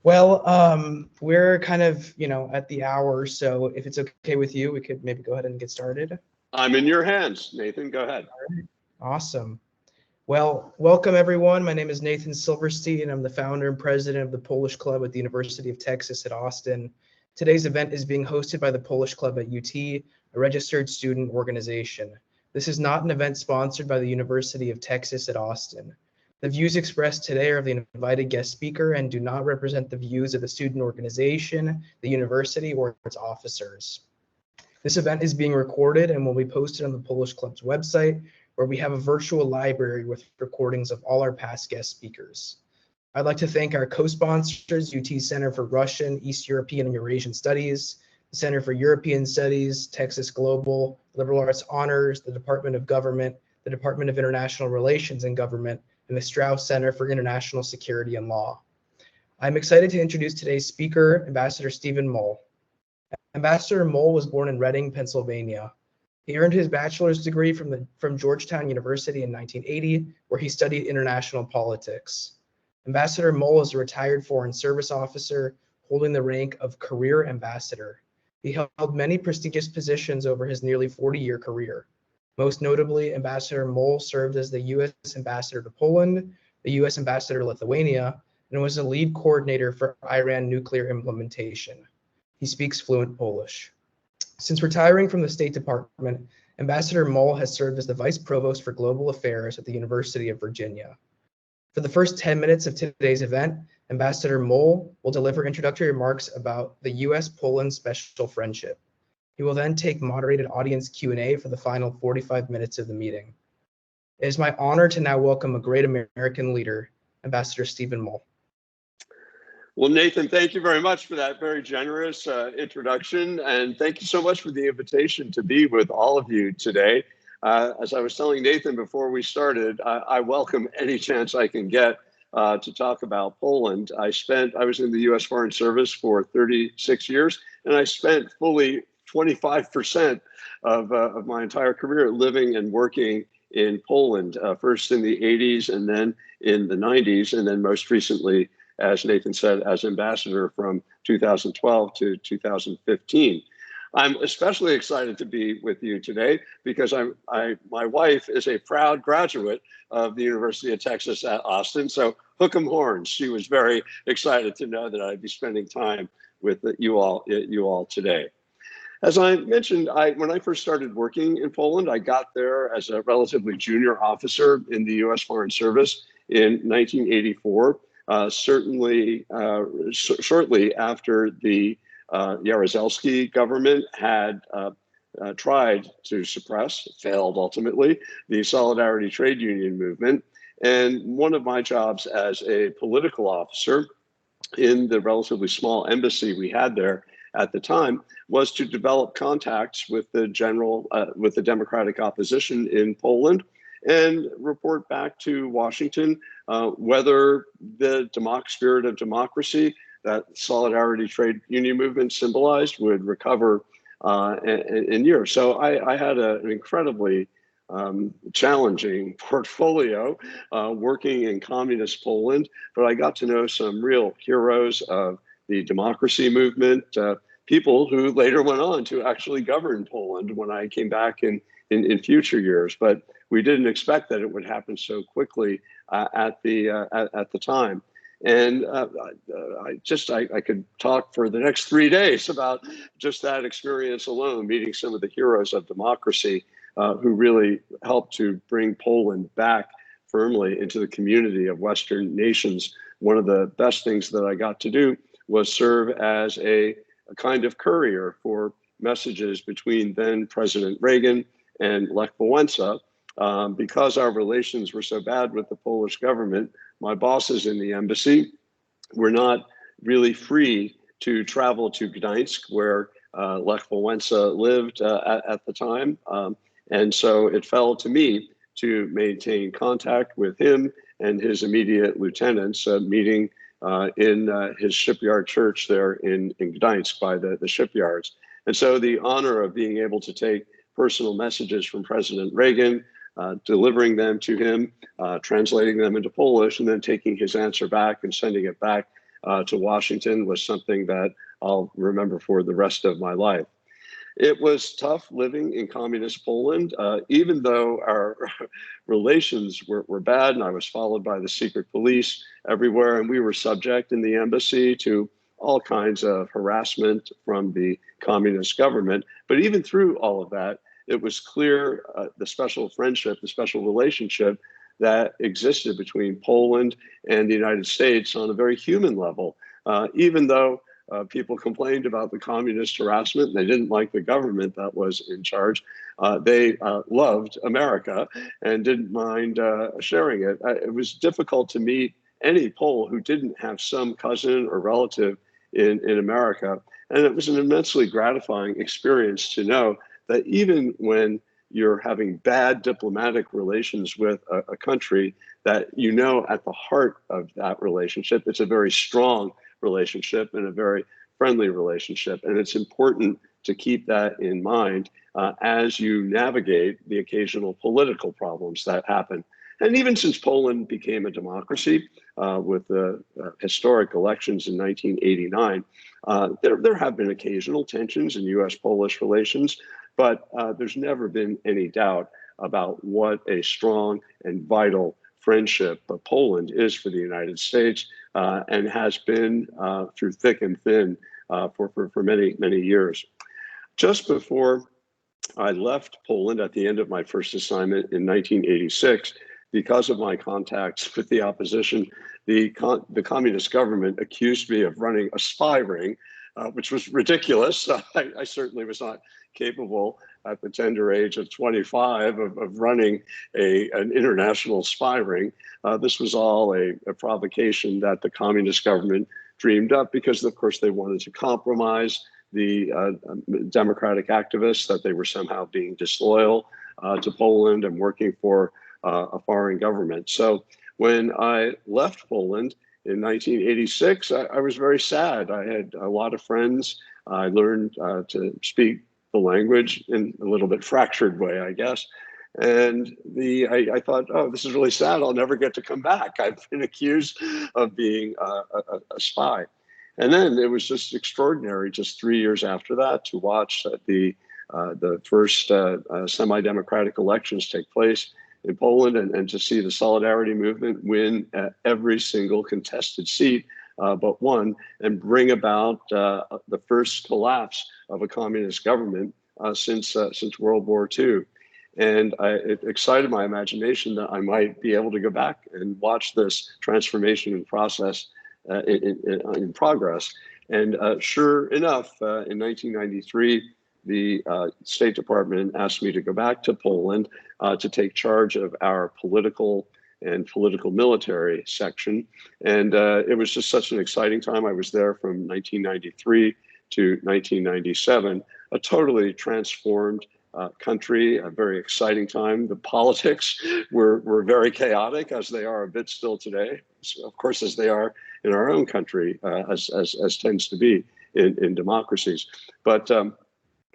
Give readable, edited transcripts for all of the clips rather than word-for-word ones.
We're kind of, at the hour, so if it's okay with you, we could maybe go ahead and get started. I'm in your hands, Nathan. Go ahead. All right. Awesome. Well, welcome everyone. My name is Nathan Silverstein. I'm the founder and president of the Polish Club at the University of Texas at Austin. Today's event is being hosted by the Polish Club at UT, a registered student organization. This is not an event sponsored by the University of Texas at Austin. The views expressed today are of the invited guest speaker and do not represent the views of the student organization, the university, or its officers. This event is being recorded and will be posted on the Polish Club's website, where we have a virtual library with recordings of all our past guest speakers. I'd like to thank our co-sponsors, UT Center for Russian, East European, and Eurasian Studies, the Center for European Studies, Texas Global, Liberal Arts Honors, the Department of Government, the Department of International Relations and Government, and the Strauss Center for International Security and Law. I'm excited to introduce today's speaker, Ambassador Stephen Mull. Ambassador Mull was born in Reading, Pennsylvania. He earned his bachelor's degree from Georgetown University in 1980, where he studied international politics. Ambassador Mull is a retired Foreign Service officer holding the rank of Career Ambassador. He held many prestigious positions over his nearly 40-year career. Most notably, Ambassador Mull served as the U.S. Ambassador to Poland, the U.S. Ambassador to Lithuania, and was a lead coordinator for Iran nuclear implementation. He speaks fluent Polish. Since retiring from the State Department, Ambassador Mull has served as the Vice Provost for Global Affairs at the University of Virginia. For the first 10 minutes of today's event, Ambassador Mull will deliver introductory remarks about the U.S.-Poland special friendship. He will then take moderated audience Q&A for the final 45 minutes of the meeting. It is my honor to now welcome a great American leader, Ambassador Stephen Mull. Well, Nathan, thank you very much for that very generous introduction. And thank you so much for the invitation to be with all of you today. As I was telling Nathan before we started, I welcome any chance I can get to talk about Poland. I was in the U.S. Foreign Service for 36 years, and I spent fully 25% of my entire career living and working in Poland, first in the 80s and then in the 90s, and then most recently, as Nathan said, as ambassador from 2012 to 2015. I'm especially excited to be with you today because my wife is a proud graduate of the University of Texas at Austin. So hook 'em horns. She was very excited to know that I'd be spending time with you all today. As I mentioned, when I first started working in Poland, I got there as a relatively junior officer in the U.S. Foreign Service in 1984. Certainly shortly after the Jaruzelski government had tried to suppress, failed ultimately, the Solidarity Trade Union movement. And one of my jobs as a political officer in the relatively small embassy we had there at the time was to develop contacts with the democratic opposition in Poland and report back to Washington whether the spirit of democracy that Solidarity Trade Union movement symbolized would recover in years. So I had an incredibly challenging portfolio working in communist Poland, but I got to know some real heroes of the democracy movement, people who later went on to actually govern Poland when I came back in future years. But we didn't expect that it would happen so quickly at the time. And I could talk for the next 3 days about just that experience alone, meeting some of the heroes of democracy who really helped to bring Poland back firmly into the community of Western nations. One of the best things that I got to do was serve as a kind of courier for messages between then President Reagan and Lech Wałęsa. Because our relations were so bad with the Polish government, my bosses in the embassy were not really free to travel to Gdańsk, where Lech Wałęsa lived at the time. And so it fell to me to maintain contact with him and his immediate lieutenants, meeting in his shipyard church there in Gdańsk by the shipyards. And so the honor of being able to take personal messages from President Reagan, delivering them to him, translating them into Polish, and then taking his answer back and sending it back to Washington was something that I'll remember for the rest of my life. It was tough living in communist Poland, even though our relations were bad and I was followed by the secret police everywhere, and we were subject in the embassy to all kinds of harassment from the communist government. But even through all of that, it was clear the special friendship, the special relationship that existed between Poland and the United States on a very human level, even though people complained about the communist harassment. They didn't like the government that was in charge. They loved America and didn't mind sharing it. It was difficult to meet any Pole who didn't have some cousin or relative in America. And it was an immensely gratifying experience to know that even when you're having bad diplomatic relations with a country, that you know at the heart of that relationship, it's a very strong relationship and a very friendly relationship. And it's important to keep that in mind as you navigate the occasional political problems that happen. And even since Poland became a democracy with the historic elections in 1989, there have been occasional tensions in US-Polish relations, but there's never been any doubt about what a strong and vital friendship Poland is for the United States and has been through thick and thin for many, many years. Just before I left Poland at the end of my first assignment in 1986, because of my contacts with the opposition, the communist government accused me of running a spy ring, which was ridiculous. I certainly was not capable at the tender age of 25 of running an international spy ring. This was all a provocation that the communist government dreamed up because, of course, they wanted to compromise the democratic activists, that they were somehow being disloyal to Poland and working for a foreign government. So when I left Poland in 1986, I was very sad. I had a lot of friends. I learned to speak the language in a little bit fractured way, I guess. And I thought, oh, this is really sad. I'll never get to come back. I've been accused of being a spy. And then it was just extraordinary, just 3 years after that, to watch the first semi-democratic elections take place in Poland and to see the Solidarity movement win every single contested seat but one, and bring about the first collapse of a communist government since World War II. And it excited my imagination that I might be able to go back and watch this transformation and process in progress. And sure enough, in 1993, the State Department asked me to go back to Poland to take charge of our political and political military section. And it was just such an exciting time. I was there from 1993 to 1997, a totally transformed country, a very exciting time. The politics were very chaotic, as they are a bit still today, of course, as they are in our own country, as tends to be in democracies. But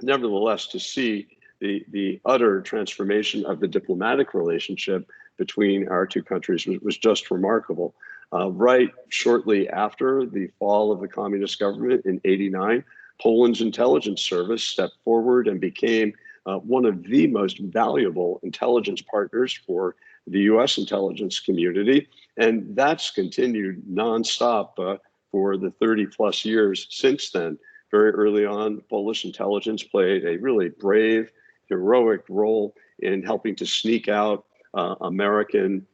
nevertheless, to see the utter transformation of the diplomatic relationship between our two countries was just remarkable. Right shortly after the fall of the communist government in '89, Poland's intelligence service stepped forward and became one of the most valuable intelligence partners for the US intelligence community. And that's continued nonstop for the 30 plus years since then. Very early on, Polish intelligence played a really brave, heroic role in helping to sneak out American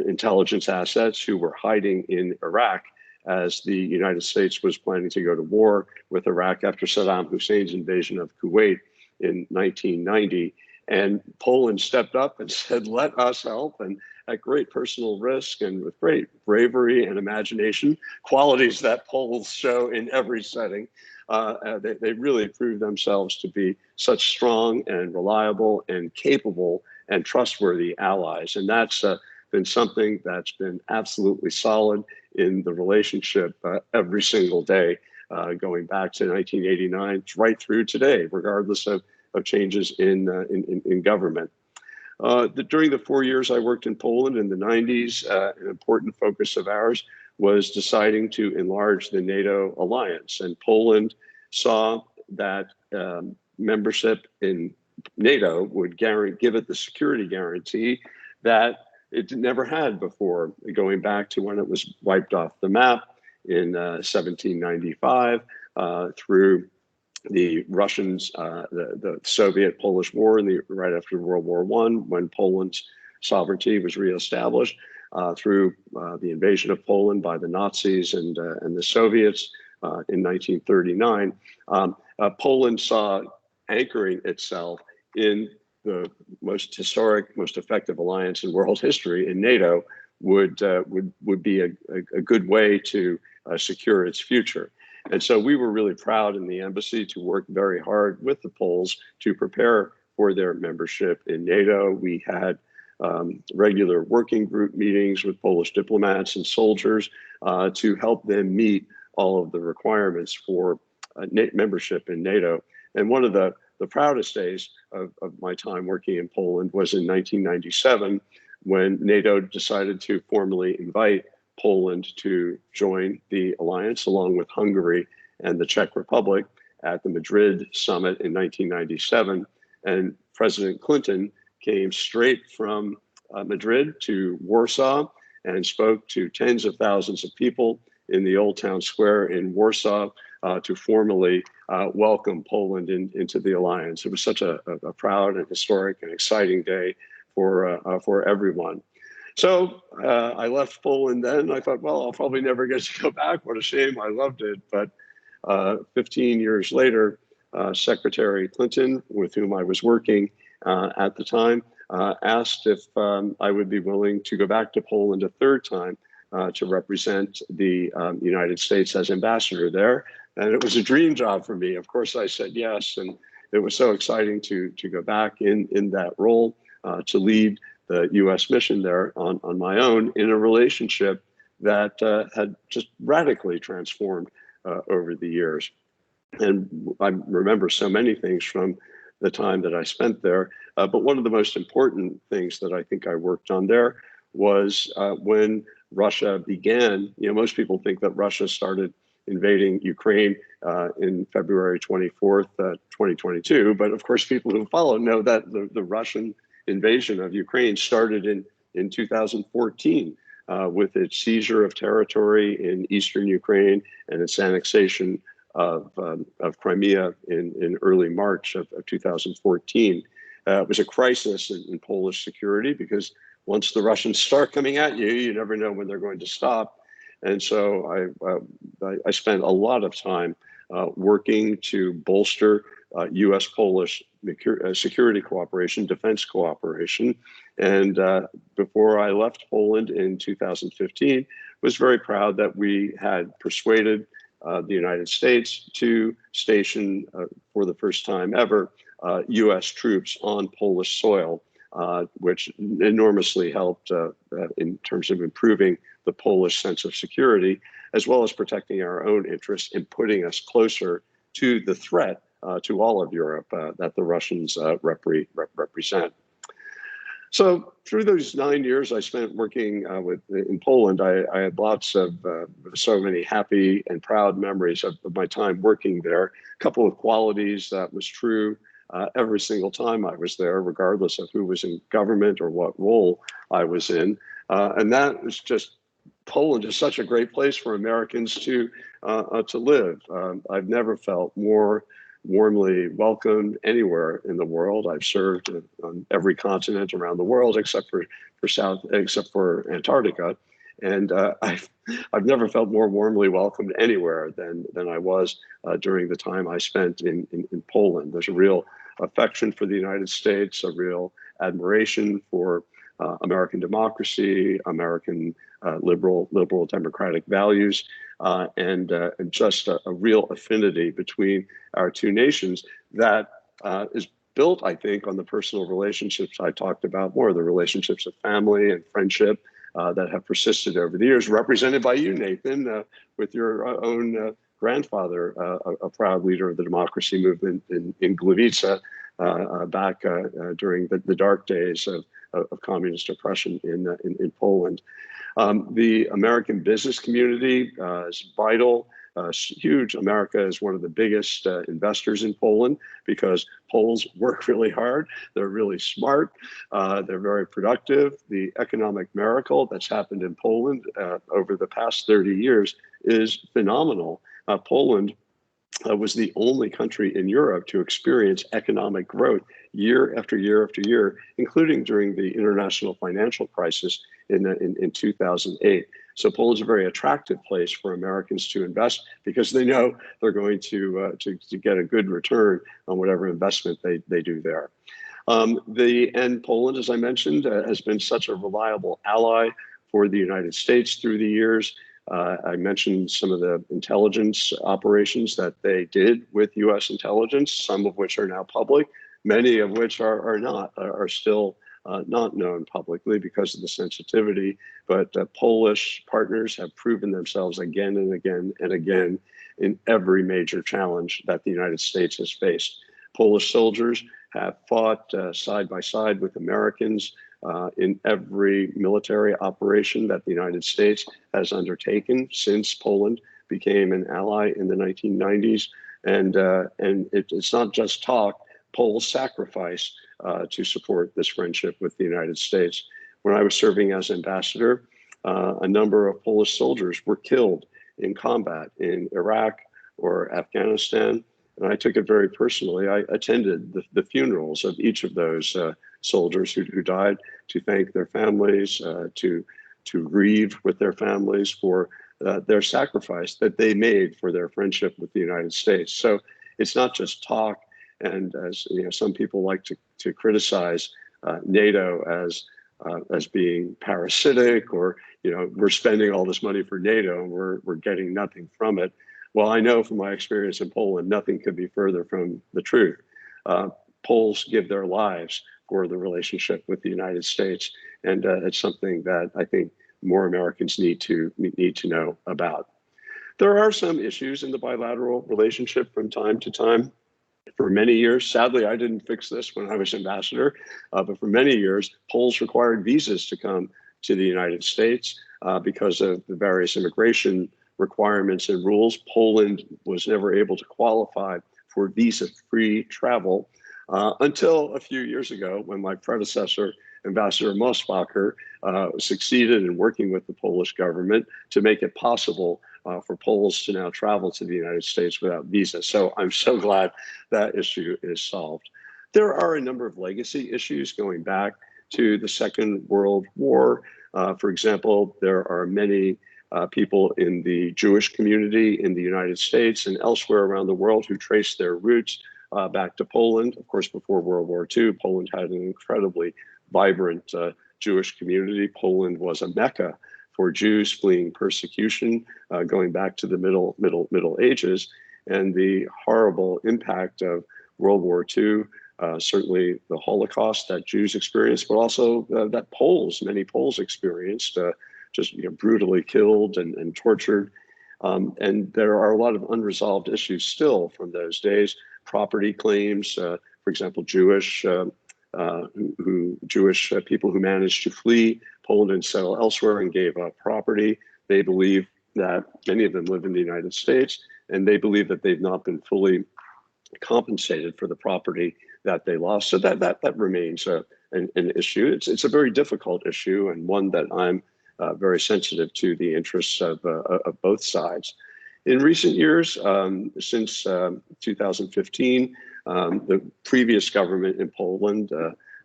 intelligence assets who were hiding in Iraq as the United States was planning to go to war with Iraq after Saddam Hussein's invasion of Kuwait in 1990. And Poland stepped up and said, let us help. And at great personal risk and with great bravery and imagination, qualities that Poles show in every setting, they really proved themselves to be such strong and reliable and capable and trustworthy allies. And that's been something that's been absolutely solid in the relationship every single day, going back to 1989 right through today, regardless of changes in government. During the 4 years I worked in Poland in the 90s, an important focus of ours was deciding to enlarge the NATO alliance. And Poland saw that membership in NATO would give it the security guarantee that it never had before, going back to when it was wiped off the map in 1795 through the Russians, the Soviet-Polish War, right after World War I, when Poland's sovereignty was reestablished, through the invasion of Poland by the Nazis and the Soviets in 1939. Poland saw anchoring itself in the most historic, most effective alliance in world history, in NATO, would be a good way to secure its future. And so we were really proud in the embassy to work very hard with the Poles to prepare for their membership in NATO. We had regular working group meetings with Polish diplomats and soldiers to help them meet all of the requirements for membership in NATO. And one of the proudest days of my time working in Poland was in 1997, when NATO decided to formally invite Poland to join the alliance, along with Hungary and the Czech Republic, at the Madrid summit in 1997. And President Clinton came straight from Madrid to Warsaw and spoke to tens of thousands of people in the Old Town Square in Warsaw to formally welcome Poland into the alliance. It was such a proud and historic and exciting day for everyone. So I left Poland then. I thought, well, I'll probably never get to go back. What a shame. I loved it. But 15 years later, Secretary Clinton, with whom I was working at the time, asked if I would be willing to go back to Poland a third time to represent the United States as ambassador there. And it was a dream job for me. Of course, I said yes. And it was so exciting to go back in that role, to lead the U.S. mission there on my own, in a relationship that had just radically transformed over the years. And I remember so many things from the time that I spent there. But one of the most important things that I think I worked on there was when Russia began. Most people think that Russia started invading Ukraine in February 24th, 2022. But of course, people who follow know that the Russian invasion of Ukraine started in 2014 with its seizure of territory in eastern Ukraine and its annexation of Crimea in early March of 2014. It was a crisis in Polish security, because once the Russians start coming at you, you never know when they're going to stop. And so I spent a lot of time working to bolster U.S.-Polish security cooperation, defense cooperation. And before I left Poland in 2015, was very proud that we had persuaded the United States to station, for the first time ever, U.S. troops on Polish soil, which enormously helped in terms of improving the Polish sense of security, as well as protecting our own interests and putting us closer to the threat to all of Europe that the Russians represent. So through those 9 years I spent working in Poland, I had lots of so many happy and proud memories of my time working there. A couple of qualities that was true every single time I was there, regardless of who was in government or what role I was in. And that was just, Poland is such a great place for Americans to live. I've never felt more warmly welcomed anywhere in the world. I've served on every continent around the world except for Antarctica, and I've never felt more warmly welcomed anywhere than I was during the time I spent in Poland. There's a real affection for the United States, a real admiration for American democracy, American liberal democratic values, and just a real affinity between our two nations that is built, I think, on the personal relationships I talked about more, the relationships of family and friendship that have persisted over the years, represented by you, Nathan, with your own grandfather, a proud leader of the democracy movement in Gliwice back during the dark days of communist oppression in Poland. The American business community is vital. Huge. America is one of the biggest investors in Poland because Poles work really hard. They're really smart. They're very productive. The economic miracle that's happened in Poland over the past 30 years is phenomenal. Poland was the only country in Europe to experience economic growth year after year after year, including during the international financial crisis in 2008. So Poland's a very attractive place for Americans to invest because they know they're going to get a good return on whatever investment they do there. And Poland, as I mentioned, has been such a reliable ally for the United States through the years. I mentioned some of the intelligence operations that they did with U.S. intelligence, some of which are now public, many of which are still not known publicly because of the sensitivity. But Polish partners have proven themselves again and again and again in every major challenge that the United States has faced. Polish soldiers have fought side by side with Americans in every military operation that the United States has undertaken since Poland became an ally in the 1990s. And it's not just talk. Poles sacrifice to support this friendship with the United States. When I was serving as ambassador, a number of Polish soldiers were killed in combat in Iraq or Afghanistan. And I took it very personally. I attended the funerals of each of those soldiers who died to thank their families, to grieve with their families for their sacrifice that they made for their friendship with the United States. So it's not just talk. And as you know, some people like to criticize NATO as being parasitic, or we're spending all this money for NATO and we're getting nothing from it. Well, I know from my experience in Poland, nothing could be further from the truth. Poles give their lives for the relationship with the United States, and it's something that I think more Americans need to know about. There are some issues in the bilateral relationship from time to time. For many years, sadly, I didn't fix this when I was ambassador, but for many years, Poles required visas to come to the United States because of the various immigration requirements and rules. Poland was never able to qualify for visa-free travel until a few years ago when my predecessor, Ambassador Mosbacher, succeeded in working with the Polish government to make it possible for Poles to now travel to the United States without visa. So I'm so glad that issue is solved. There are a number of legacy issues going back to the Second World War. For example, there are many people in the Jewish community in the United States and elsewhere around the world who trace their roots back to Poland. Of course, before World War II, Poland had an incredibly vibrant Jewish community. Poland was a mecca for Jews fleeing persecution, going back to the Middle Ages, and the horrible impact of World War II, certainly the Holocaust that Jews experienced, but also that many Poles experienced, just brutally killed and tortured. And there are a lot of unresolved issues still from those days. Property claims, for example, Jewish people who managed to flee Poland and settle elsewhere and gave up property. They believe that many of them live in the United States, and they believe that they've not been fully compensated for the property that they lost. So that remains an issue. It's a very difficult issue, and one that I'm very sensitive to the interests of both sides. In recent years, since 2015, the previous government in Poland,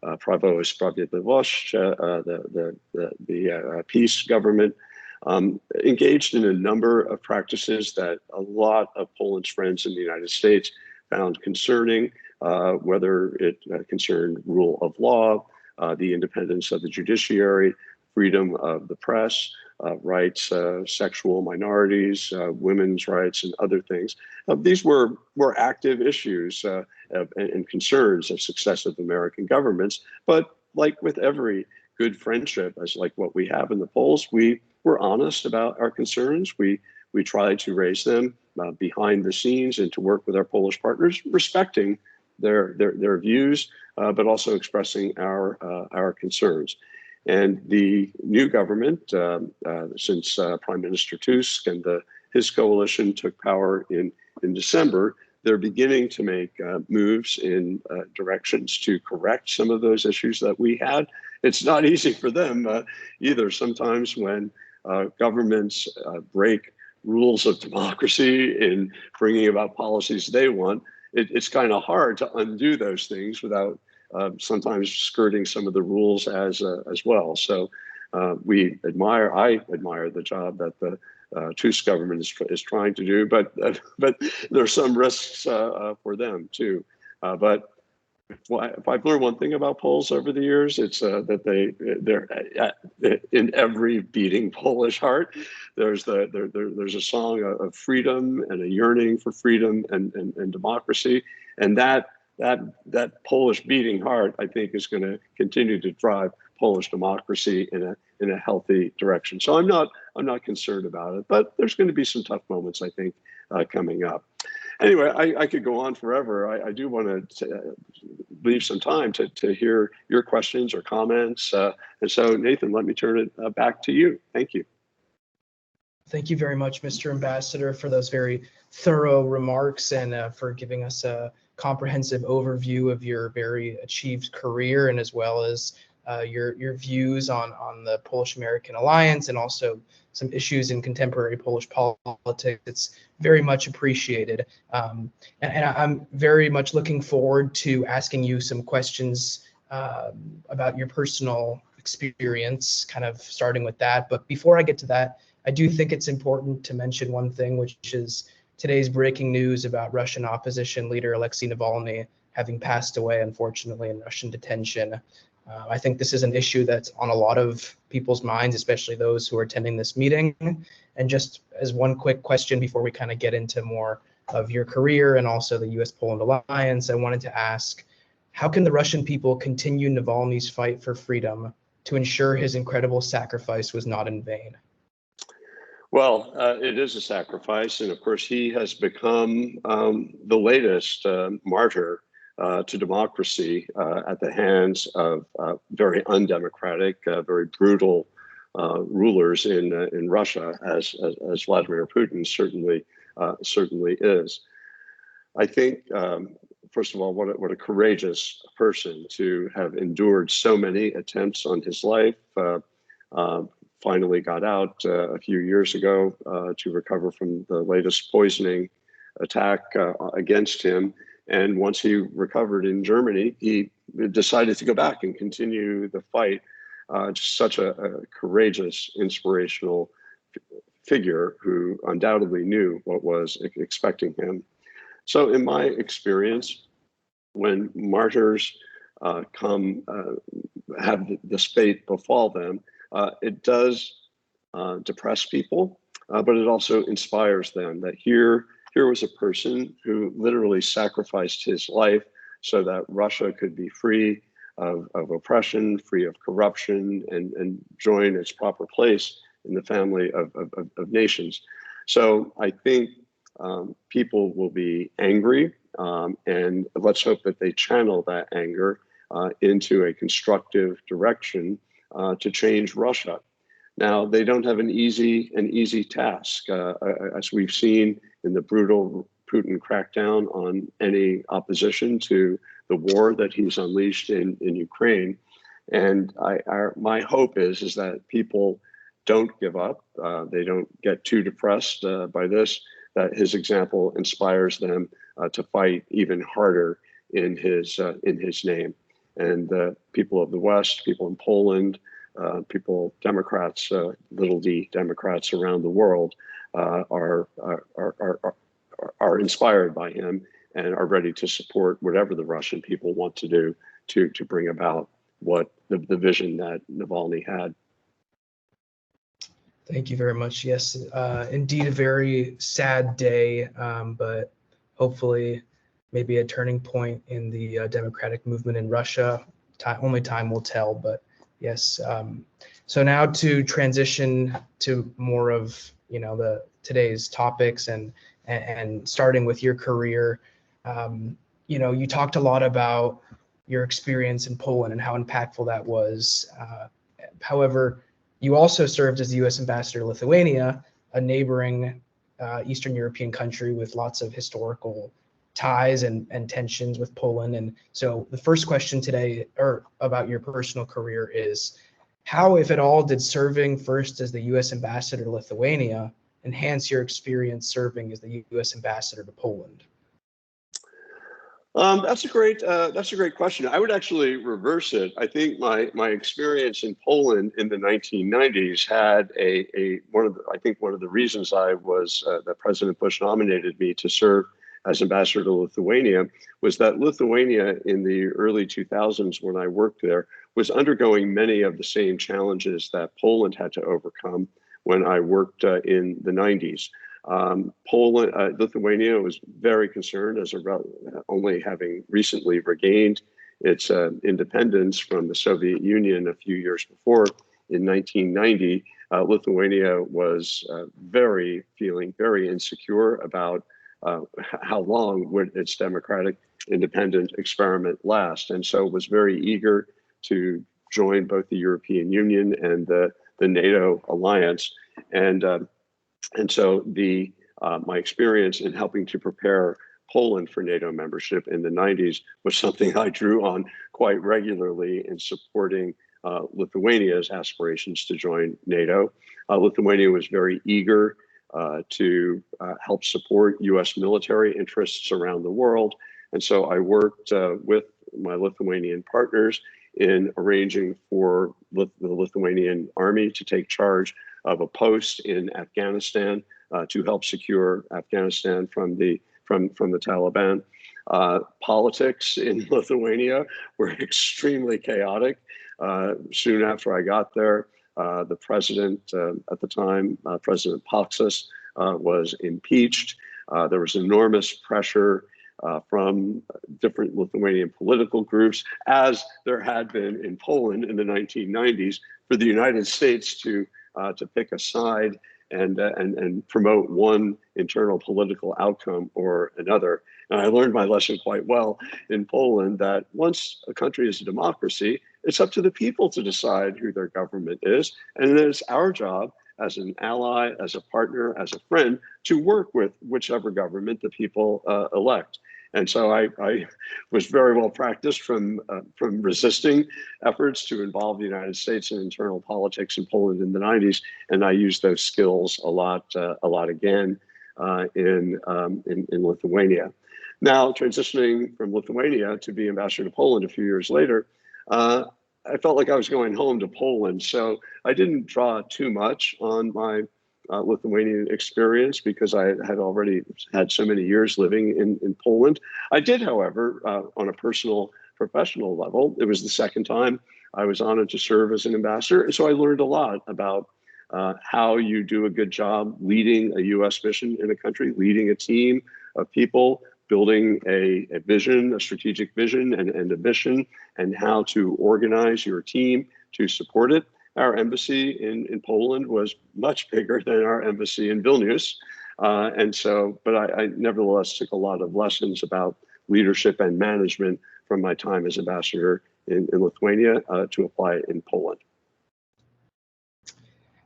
Prawo i Sprawiedliwość, the peace government, engaged in a number of practices that a lot of Poland's friends in the United States found concerning, whether it concerned rule of law, the independence of the judiciary, freedom of the press, rights, sexual minorities, women's rights, and other things. These were active issues and concerns of successive American governments. But like with every good friendship, as like what we have in the Poles, we were honest about our concerns. We tried to raise them behind the scenes and to work with our Polish partners, respecting their views, but also expressing our concerns. And the new government, since Prime Minister Tusk and his coalition took power in December, they're beginning to make moves in directions to correct some of those issues that we had. It's not easy for them either. Sometimes when governments break rules of democracy in bringing about policies they want, it's kind of hard to undo those things without sometimes skirting some of the rules as well. So I admire the job that the Tusk government is trying to do, but there's some risks for them too. But if I've learned one thing about Poles over the years, it's that they're in every beating Polish heart. There's a song of freedom and a yearning for freedom and democracy, and that Polish beating heart, I think, is going to continue to drive Polish democracy in a healthy direction. So I'm not concerned about it, but there's going to be some tough moments, I think, coming up. Anyway, I could go on forever. I do want to leave some time to hear your questions or comments. And so, Nathan, let me turn it back to you. Thank you. Thank you very much, Mr. Ambassador, for those very thorough remarks and for giving us a comprehensive overview of your very achieved career, and as well as your views on the Polish-American alliance and also some issues in contemporary Polish politics. It's very much appreciated. And I'm very much looking forward to asking you some questions about your personal experience, kind of starting with that. But before I get to that, I do think it's important to mention one thing, which is today's breaking news about Russian opposition leader Alexei Navalny having passed away, unfortunately, in Russian detention. I think this is an issue that's on a lot of people's minds, especially those who are attending this meeting. And just as one quick question before we kind of get into more of your career and also the U.S.-Poland alliance, I wanted to ask, how can the Russian people continue Navalny's fight for freedom to ensure his incredible sacrifice was not in vain? Well, it is a sacrifice. And of course, he has become the latest martyr to democracy at the hands of very undemocratic, very brutal rulers in Russia, as Vladimir Putin certainly is. I think, first of all, what a courageous person to have endured so many attempts on his life. Finally got out a few years ago to recover from the latest poisoning attack against him. And once he recovered in Germany, he decided to go back and continue the fight. Just such a courageous, inspirational figure who undoubtedly knew what was expecting him. So in my experience, when martyrs have this fate befall them, it does depress people, but it also inspires them that here was a person who literally sacrificed his life so that Russia could be free of oppression, free of corruption, and join its proper place in the family of nations. So I think people will be angry, and let's hope that they channel that anger into a constructive direction to change Russia. Now, they don't have an easy task, as we've seen in the brutal Putin crackdown on any opposition to the war that he's unleashed in Ukraine. And my hope is that people don't give up. They don't get too depressed by this, that his example inspires them to fight even harder in his name. And people of the West, people in Poland, people, Democrats, little d Democrats around the world are inspired by him and are ready to support whatever the Russian people want to do to bring about what the vision that Navalny had. Thank you very much. Yes, indeed a very sad day, but hopefully maybe a turning point in the democratic movement in Russia. Only time will tell, but yes. So now to transition to more of today's topics and starting with your career. You talked a lot about your experience in Poland and how impactful that was. However, you also served as the U.S. ambassador to Lithuania, a neighboring Eastern European country with lots of historical ties and tensions with Poland. And so the first question today, or about your personal career, is how, if at all, did serving first as the U.S. ambassador to Lithuania enhance your experience serving as the U.S. ambassador to Poland? That's a great question. I would actually reverse it. I think my experience in Poland in the 1990s had one of the reasons I was that President Bush nominated me to serve as ambassador to Lithuania was that Lithuania in the early 2000s, when I worked there, was undergoing many of the same challenges that Poland had to overcome when I worked in the 90s. Lithuania was very concerned, only having recently regained its independence from the Soviet Union a few years before. In 1990, Lithuania was feeling very insecure about how long would its democratic independent experiment last, and so was very eager to join both the European Union and the NATO alliance. And so my experience in helping to prepare Poland for NATO membership in the 90s was something I drew on quite regularly in supporting Lithuania's aspirations to join NATO. Lithuania was very eager to help support U.S. military interests around the world. And so I worked with my Lithuanian partners in arranging for the Lithuanian army to take charge of a post in Afghanistan to help secure Afghanistan from the Taliban. Politics in Lithuania were extremely chaotic. Soon after I got there, the president at the time, President Paksas, was impeached. There was enormous pressure from different Lithuanian political groups, as there had been in Poland in the 1990s, for the United States to pick a side and promote one internal political outcome or another. And I learned my lesson quite well in Poland that once a country is a democracy, it's up to the people to decide who their government is. And then it's our job as an ally, as a partner, as a friend, to work with whichever government the people elect. And so I was very well practiced from resisting efforts to involve the United States in internal politics in Poland in the 90s, and I used those skills a lot again in Lithuania. Now, transitioning from Lithuania to be ambassador to Poland a few years later, I felt like I was going home to Poland, so I didn't draw too much on my Lithuanian experience because I had already had so many years living in Poland. I did, however, on a personal, professional level, it was the second time I was honored to serve as an ambassador. And so I learned a lot about how you do a good job leading a U.S. mission in a country, leading a team of people, building a vision, a strategic vision and a mission, and how to organize your team to support it. Our embassy in Poland was much bigger than our embassy in Vilnius. But I nevertheless took a lot of lessons about leadership and management from my time as ambassador in Lithuania to apply in Poland.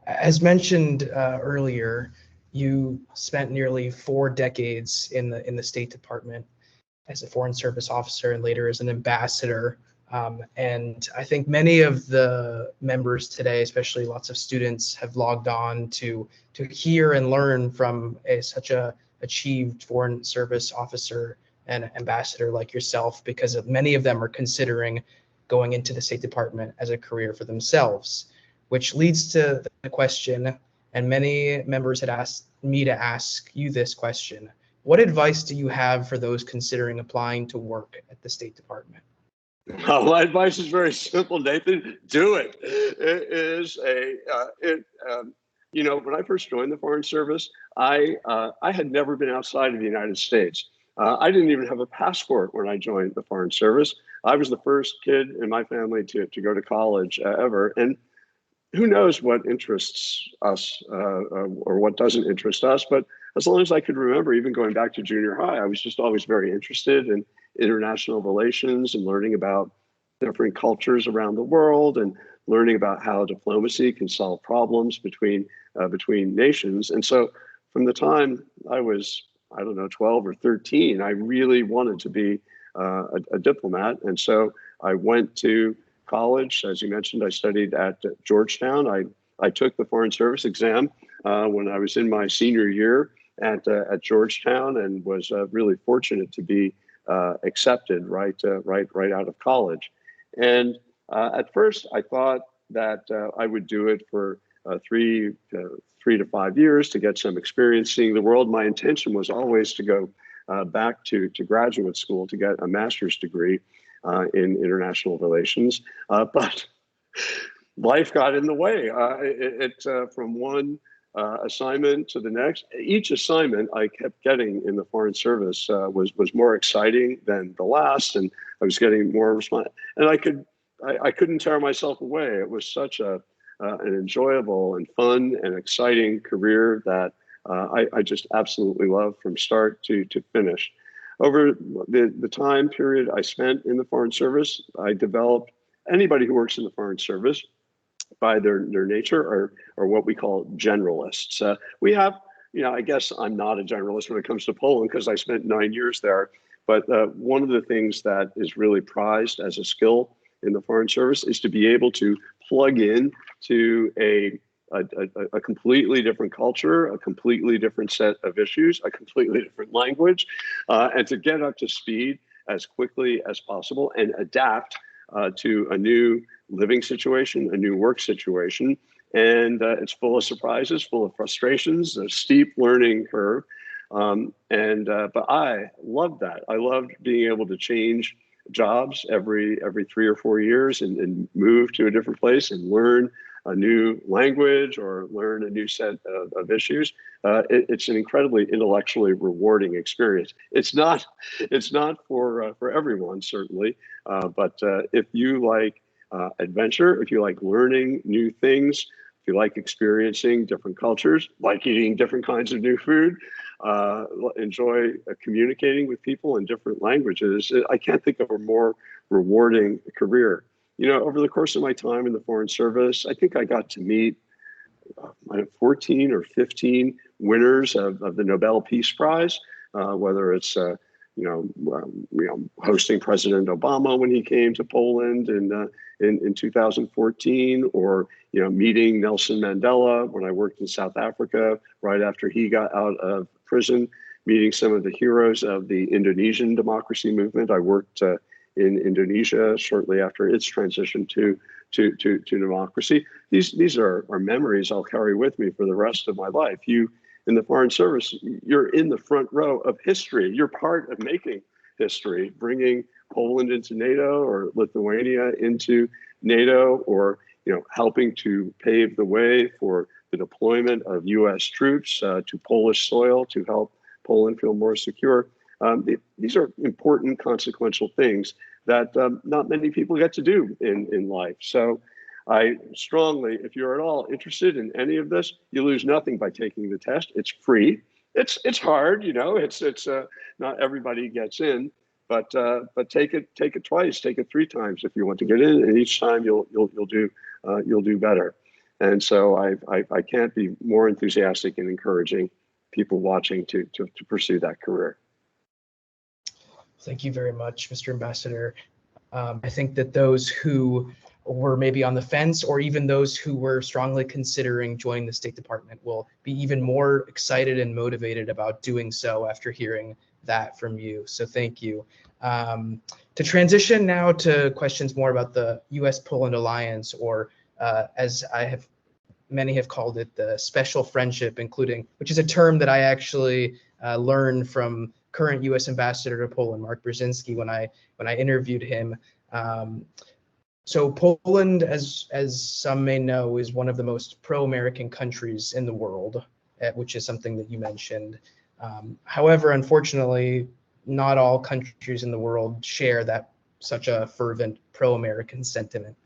As mentioned earlier, you spent nearly 4 decades in the State Department as a Foreign Service officer and later as an ambassador. And I think many of the members today, especially lots of students, have logged on to hear and learn from such a achieved Foreign Service officer and ambassador like yourself, because many of them are considering going into the State Department as a career for themselves, which leads to the question, and many members had asked me to ask you this question: what advice do you have for those considering applying to work at the State Department? My advice is very simple, Nathan. Do it. When I first joined the Foreign Service, I had never been outside of the United States. I didn't even have a passport when I joined the Foreign Service. I was the first kid in my family to go to college ever. And who knows what interests us or what doesn't interest us. But as long as I could remember, even going back to junior high, I was just always very interested in international relations and learning about different cultures around the world and learning about how diplomacy can solve problems between nations. And so from the time I was, I don't know, 12 or 13, I really wanted to be a diplomat. And so I went to college. As you mentioned, I studied at Georgetown. I took the Foreign Service exam when I was in my senior year at Georgetown, and was really fortunate to be accepted right out of college. And at first, I thought that I would do it for 3 to 5 years to get some experience seeing the world. My intention was always to go back to graduate school to get a master's degree in international relations, but life got in the way. From one assignment to the next, each assignment I kept getting in the Foreign Service was more exciting than the last, and I was getting more response. And I couldn't tear myself away. It was such an enjoyable and fun and exciting career that I just absolutely loved from start to finish. Over the time period I spent in the Foreign Service, I developed, anybody who works in the Foreign Service by their nature are what we call generalists. We have, I guess I'm not a generalist when it comes to Poland because I spent 9 years there. But one of the things that is really prized as a skill in the Foreign Service is to be able to plug in to a completely different culture, a completely different set of issues, a completely different language, and to get up to speed as quickly as possible and adapt to a new living situation, a new work situation. And it's full of surprises, full of frustrations, a steep learning curve. But I loved that. I loved being able to change jobs every 3 or 4 years and move to a different place and learn a new language or learn a new set of issues. It's an incredibly intellectually rewarding experience. It's not for everyone, certainly, but if you like adventure, if you like learning new things, if you like experiencing different cultures, like eating different kinds of new food, enjoy communicating with people in different languages, I can't think of a more rewarding career. Over the course of my time in the Foreign Service, I think I got to meet 14 or 15 winners of the Nobel Peace Prize, whether it's hosting President Obama when he came to Poland in 2014, or meeting Nelson Mandela when I worked in South Africa right after he got out of prison, meeting some of the heroes of the Indonesian democracy movement. I worked in Indonesia shortly after its transition to democracy. These are memories I'll carry with me for the rest of my life. You, in the Foreign Service, you're in the front row of history. You're part of making history, bringing Poland into NATO or Lithuania into NATO, or helping to pave the way for the deployment of U.S. troops to Polish soil to help Poland feel more secure. These are important, consequential things that not many people get to do in life. So I strongly, if you're at all interested in any of this, you lose nothing by taking the test. It's free. It's hard, it's not everybody gets in, but take it twice, take it 3 times if you want to get in, and each time you'll do better. And so I can't be more enthusiastic in encouraging people watching to pursue that career. Thank you very much, Mr. Ambassador. I think that those who were maybe on the fence, or even those who were strongly considering joining the State Department, will be even more excited and motivated about doing so after hearing that from you. So thank you. To transition now to questions more about the U.S.-Poland alliance, or as many have called it, the special friendship, which is a term that I actually learned from current U.S. Ambassador to Poland, Mark Brzezinski, when I interviewed him. So Poland, as some may know, is one of the most pro-American countries in the world, which is something that you mentioned. However, unfortunately, not all countries in the world share such a fervent pro-American sentiment.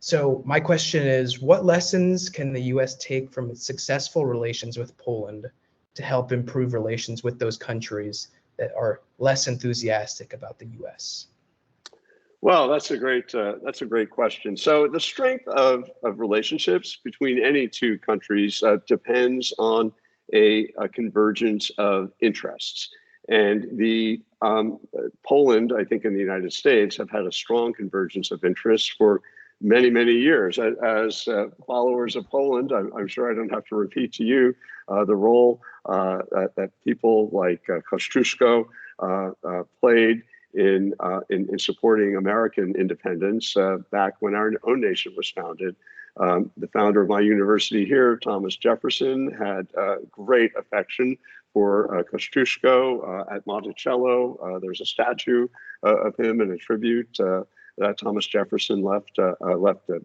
So my question is, what lessons can the U.S. take from its successful relations with Poland to help improve relations with those countries that are less enthusiastic about the U.S.? Well, that's a great question. So the strength of relationships between any two countries depends on a convergence of interests. And the Poland, I think, in the United States have had a strong convergence of interests for many, many years. As followers of Poland, I'm sure I don't have to repeat to you the role that people like Kosciuszko played in supporting American independence back when our own nation was founded. The founder of my university here, Thomas Jefferson, had great affection for Kosciuszko at Monticello. There's a statue of him and a tribute that Thomas Jefferson left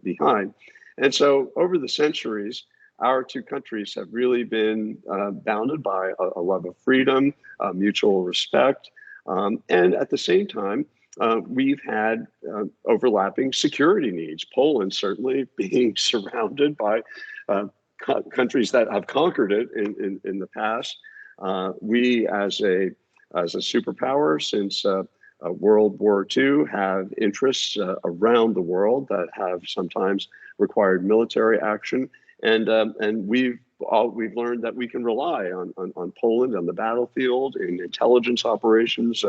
behind. And so over the centuries, our two countries have really been bounded by a love of freedom, mutual respect, and at the same time, we've had overlapping security needs. Poland certainly being surrounded by countries that have conquered it in the past. We, as a superpower since World War II, have interests around the world that have sometimes required military action, and we've learned that we can rely on Poland on the battlefield, in intelligence operations,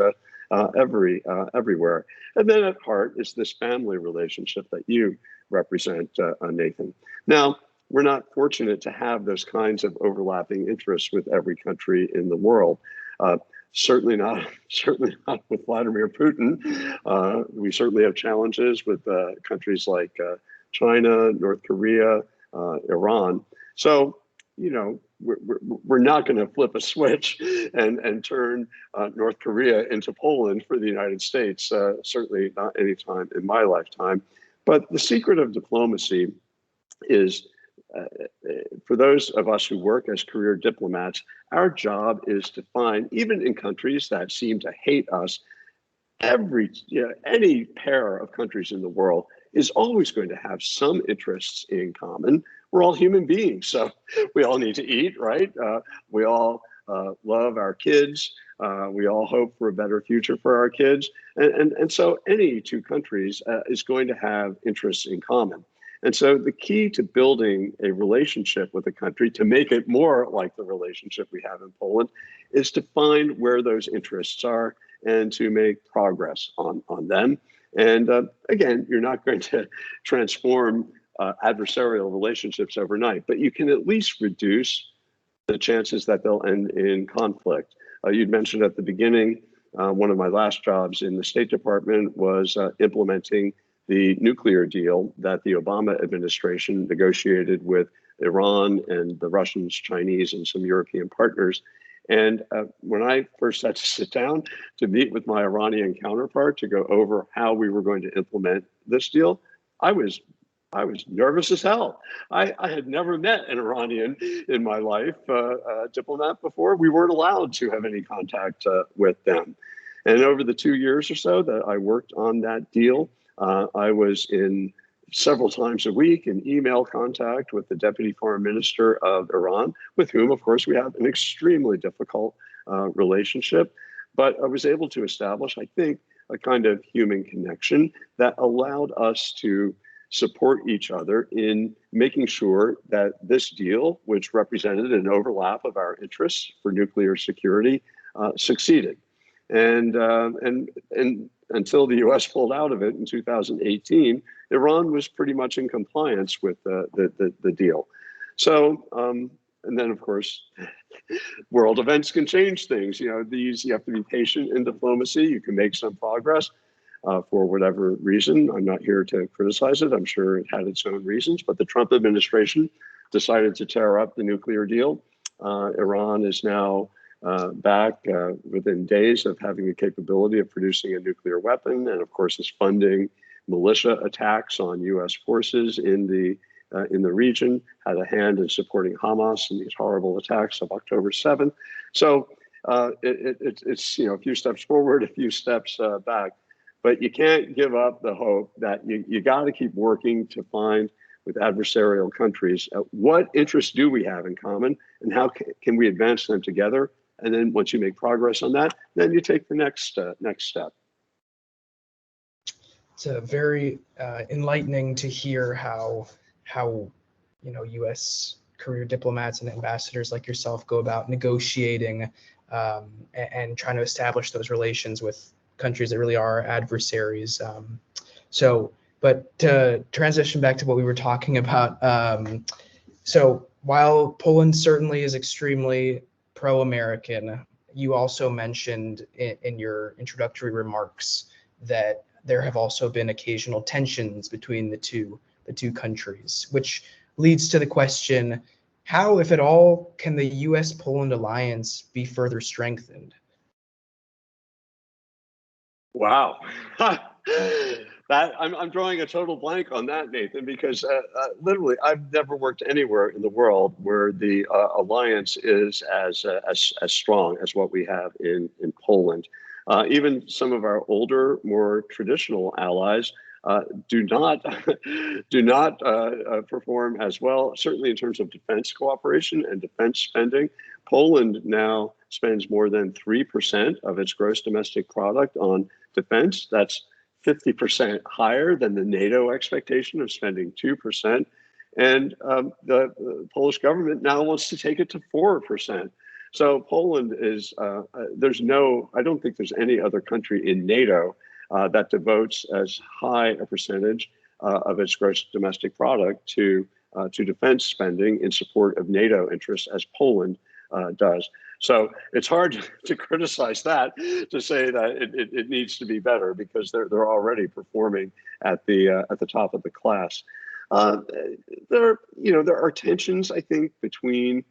everywhere. And then at heart is this family relationship that you represent, Nathan. Now, we're not fortunate to have those kinds of overlapping interests with every country in the world. Certainly not with Vladimir Putin. We certainly have challenges with countries like China, North Korea, Iran. So, you know, we're not going to flip a switch and turn North Korea into Poland for the United States. Certainly not anytime in my lifetime. But the secret of diplomacy is, for those of us who work as career diplomats, our job is to find, even in countries that seem to hate us, any pair of countries in the world is always going to have some interests in common. We're all human beings, so we all need to eat, right? We all love our kids. We all hope for a better future for our kids. And so any two countries is going to have interests in common. And so the key to building a relationship with a country, to make it more like the relationship we have in Poland, is to find where those interests are and to make progress on them. And again, you're not going to transform adversarial relationships overnight, but you can at least reduce the chances that they'll end in conflict. You'd mentioned at the beginning, one of my last jobs in the State Department was implementing the nuclear deal that the Obama administration negotiated with Iran and the Russians, Chinese, and some European partners. And when I first had to sit down to meet with my Iranian counterpart to go over how we were going to implement this deal, I was nervous as hell. I had never met an Iranian in my life, diplomat before. We weren't allowed to have any contact with them. And over the 2 years or so that I worked on that deal, I was in several times a week in email contact with the Deputy Foreign Minister of Iran, with whom, of course, we have an extremely difficult relationship. But I was able to establish, I think, a kind of human connection that allowed us to support each other in making sure that this deal, which represented an overlap of our interests for nuclear security, succeeded. And until the U.S. pulled out of it in 2018, Iran was pretty much in compliance with the deal. So, and then of course, world events can change things. You know, you have to be patient in diplomacy. You can make some progress for whatever reason. I'm not here to criticize it. I'm sure it had its own reasons, but the Trump administration decided to tear up the nuclear deal. Iran is now back within days of having the capability of producing a nuclear weapon, and of course is funding militia attacks on U.S. forces in the region, had a hand in supporting Hamas in these horrible attacks of October 7th. So it's, you know, a few steps forward, a few steps back, but you can't give up the hope that you got to keep working to find, with adversarial countries, what interests do we have in common, and how can we advance them together? And then once you make progress on that, then you take the next step. It's a very enlightening to hear how U.S. career diplomats and ambassadors like yourself go about negotiating and trying to establish those relations with countries that really are adversaries. But to transition back to what we were talking about, so while Poland certainly is extremely pro-American, you also mentioned in your introductory remarks that there have also been occasional tensions between the two countries, which leads to the question, how, if at all, can the U.S.-Poland alliance be further strengthened? Wow. I'm drawing a total blank on that, Nathan, because literally I've never worked anywhere in the world where the alliance is as strong as what we have in Poland. Even some of our older, more traditional allies do not perform as well. Certainly in terms of defense cooperation and defense spending, Poland now spends more than 3% of its gross domestic product on defense. That's 50% higher than the NATO expectation of spending 2%. And the Polish government now wants to take it to 4%. So Poland is, I don't think there's any other country in NATO that devotes as high a percentage of its gross domestic product to defense spending in support of NATO interests as Poland does. So it's hard to criticize that, to say that it needs to be better, because they're already performing at the top of the class. There are tensions, I think, between,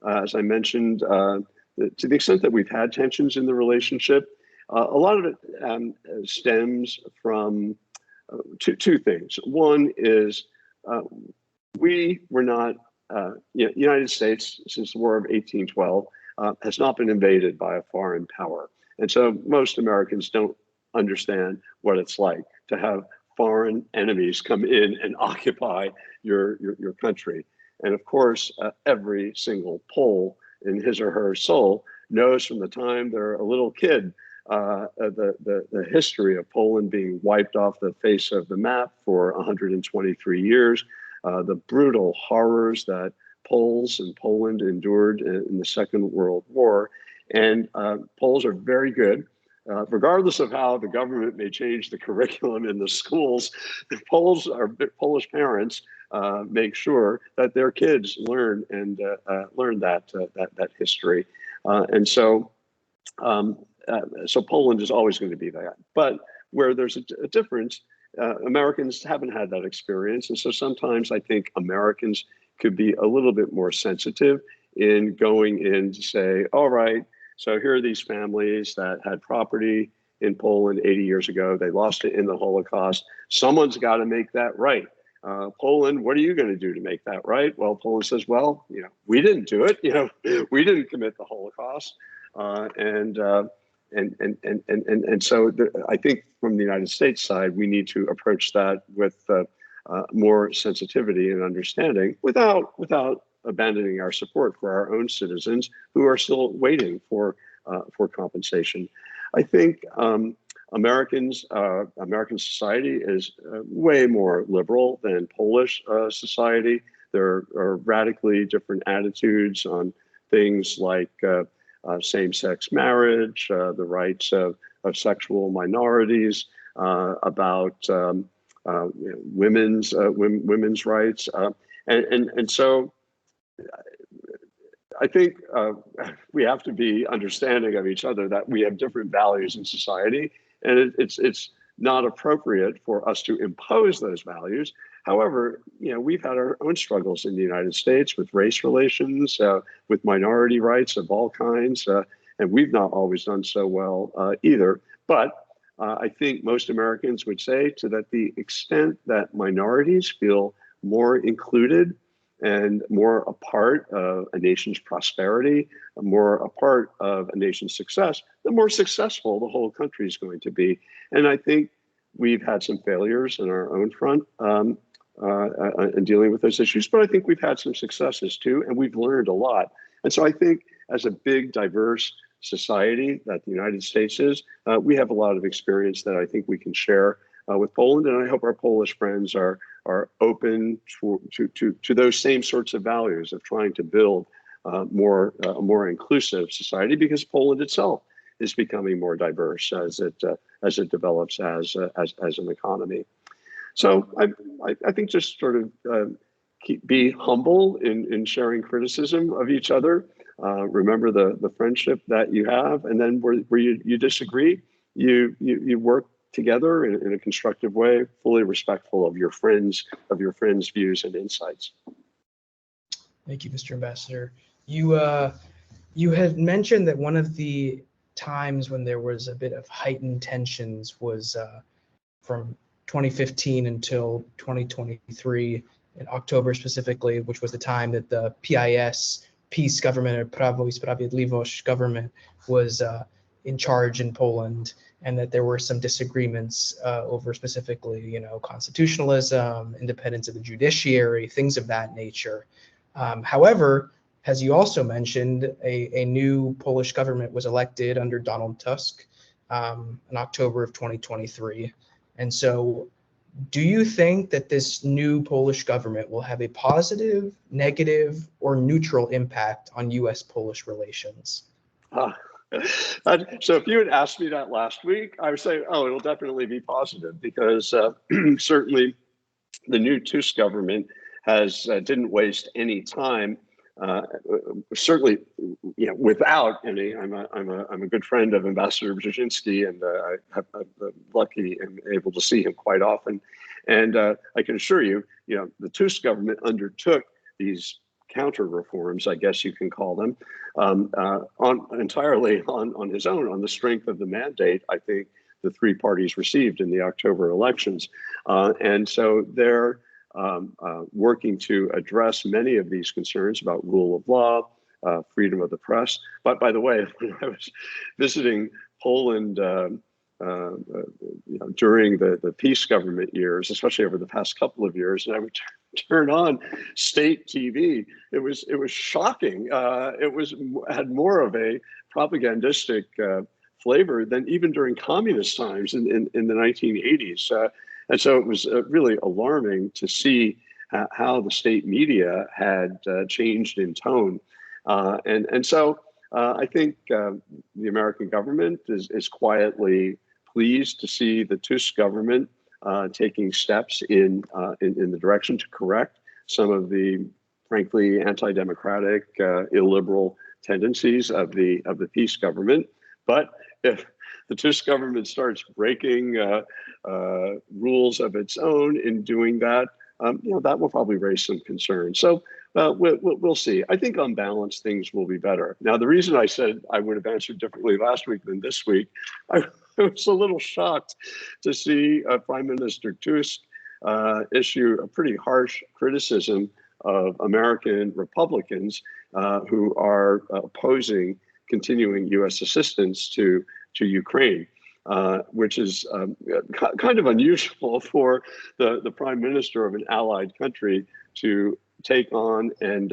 as I mentioned, to the extent that we've had tensions in the relationship. A lot of it stems from two things. One is we were not, United States, since the War of 1812, has not been invaded by a foreign power. And so most Americans don't understand what it's like to have foreign enemies come in and occupy your country. And of course, every single Pole in his or her soul knows from the time they're a little kid the history of Poland being wiped off the face of the map for 123 years, the brutal horrors that Poles in Poland endured in the Second World War. And Poles are very good, regardless of how the government may change the curriculum in the schools. Polish parents make sure that their kids learn that history, and so Poland is always going to be that. But where there's a difference, Americans haven't had that experience, and so sometimes I think Americans could be a little bit more sensitive in going in to say, all right, so here are these families that had property in Poland 80 years ago. They lost it in the Holocaust. Someone's got to make that right. Poland, what are you going to do to make that right? Well, Poland says, well, we didn't do it. We didn't commit the Holocaust. And so I think from the United States side, we need to approach that with more sensitivity and understanding, without abandoning our support for our own citizens who are still waiting for compensation. I think American society is way more liberal than Polish society. There are radically different attitudes on things like same-sex marriage, the rights of sexual minorities, about women's rights, and so I think we have to be understanding of each other, that we have different values in society, and it's not appropriate for us to impose those values. However, we've had our own struggles in the United States with race relations, with minority rights of all kinds, and we've not always done so well either. But I think most Americans would say to that the extent that minorities feel more included and more a part of a nation's prosperity, more a part of a nation's success, the more successful the whole country is going to be. And I think we've had some failures in our own front in dealing with those issues, but I think we've had some successes too, and we've learned a lot. And so I think as a big, diverse society that the United States is, we have a lot of experience that I think we can share with Poland, and I hope our Polish friends are open to those same sorts of values of trying to build a more inclusive society, because Poland itself is becoming more diverse as it develops as an economy. So I think just sort of be humble in sharing criticism of each other. Remember the friendship that you have, and then where you disagree, you work together in a constructive way, fully respectful of your friends' views and insights. Thank you, Mr. Ambassador. You had mentioned that one of the times when there was a bit of heightened tensions was from 2015 until 2023, in October specifically, which was the time that the peace government, or Prawo i Sprawiedliwość government, was in charge in Poland, and that there were some disagreements over specifically, constitutionalism, independence of the judiciary, things of that nature. However, as you also mentioned, a new Polish government was elected under Donald Tusk in October of 2023. And so do you think that this new Polish government will have a positive, negative, or neutral impact on U.S.-Polish relations? So if you had asked me that last week, I would say, oh, it'll definitely be positive, because certainly the new Tusk government didn't waste any time. Certainly, without any. I'm a good friend of Ambassador Brzezinski, and I'm lucky and able to see him quite often. And I can assure you, the Tusk government undertook these counter reforms, I guess you can call them, entirely on his own, on the strength of the mandate I think the three parties received in the October elections, and so they're working to address many of these concerns about rule of law, freedom of the press. But by the way, when I was visiting Poland during the peace government years, especially over the past couple of years, and I would turn on state TV, it was shocking. It had more of a propagandistic flavor than even during communist times in the 1980s. And so it was really alarming to see how the state media had changed in tone. And so I think the American government is quietly pleased to see the Tusk government taking steps in the direction to correct some of the, frankly, anti-democratic, illiberal tendencies of the peace government. But if the Tusk government starts breaking rules of its own in doing that, that will probably raise some concerns. So we'll see. I think on balance, things will be better. Now, the reason I said I would have answered differently last week than this week, I was a little shocked to see Prime Minister Tusk issue a pretty harsh criticism of American Republicans who are opposing continuing U.S. assistance to Ukraine, which is kind of unusual for the prime minister of an allied country to take on and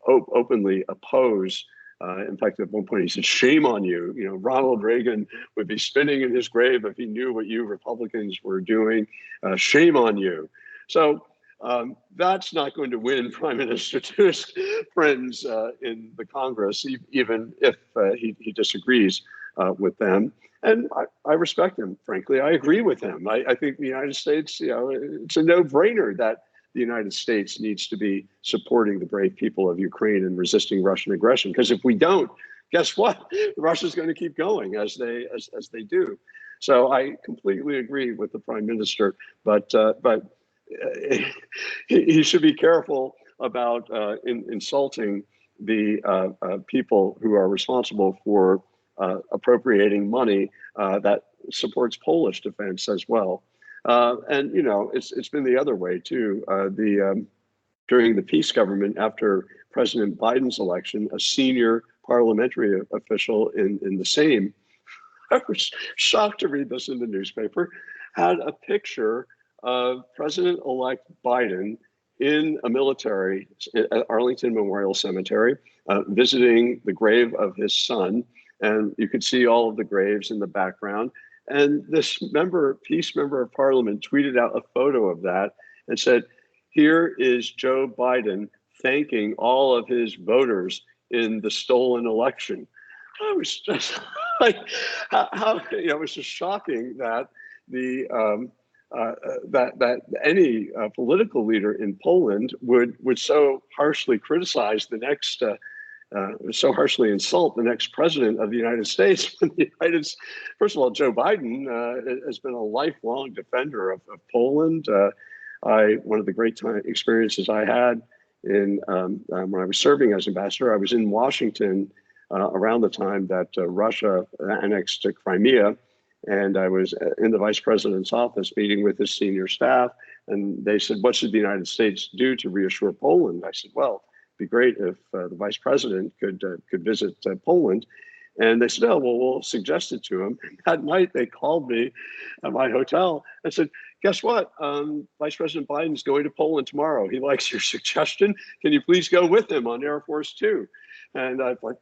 openly oppose. In fact, at one point he said, "Shame on you! Ronald Reagan would be spinning in his grave if he knew what you Republicans were doing. Shame on you!" So that's not going to win Prime Minister Tusk friends in the Congress, even if he disagrees with them. And I respect him, frankly. I agree with him. I think the United States, it's a no-brainer that the United States needs to be supporting the brave people of Ukraine and resisting Russian aggression. Because if we don't, guess what? Russia's going to keep going as they do. So I completely agree with the Prime Minister, but he should be careful about insulting the people who are responsible for appropriating money that supports Polish defense as well. And it's been the other way too. During the peace government after President Biden's election, a senior parliamentary official in the same, I was shocked to read this in the newspaper, had a picture of President-elect Biden in a military at Arlington Memorial Cemetery, visiting the grave of his son. And you could see all of the graves in the background. And this peace member of parliament tweeted out a photo of that and said, "Here is Joe Biden thanking all of his voters in the stolen election." I was just like, it was just shocking that that any political leader in Poland would so harshly criticize the next. So harshly insult the next president of the United States. First of all, Joe Biden has been a lifelong defender of Poland. One of the great experiences I had when I was serving as ambassador, I was in Washington around the time that Russia annexed Crimea, and I was in the vice president's office meeting with his senior staff, and they said, "What should the United States do to reassure Poland?" I said, "Well, be great if the vice president could visit Poland." And they said, "Oh, well, we'll suggest it to him." That night, they called me at my hotel and said, "Guess what? Vice President Biden's going to Poland tomorrow. He likes your suggestion. Can you please go with him on Air Force Two?" And I was like,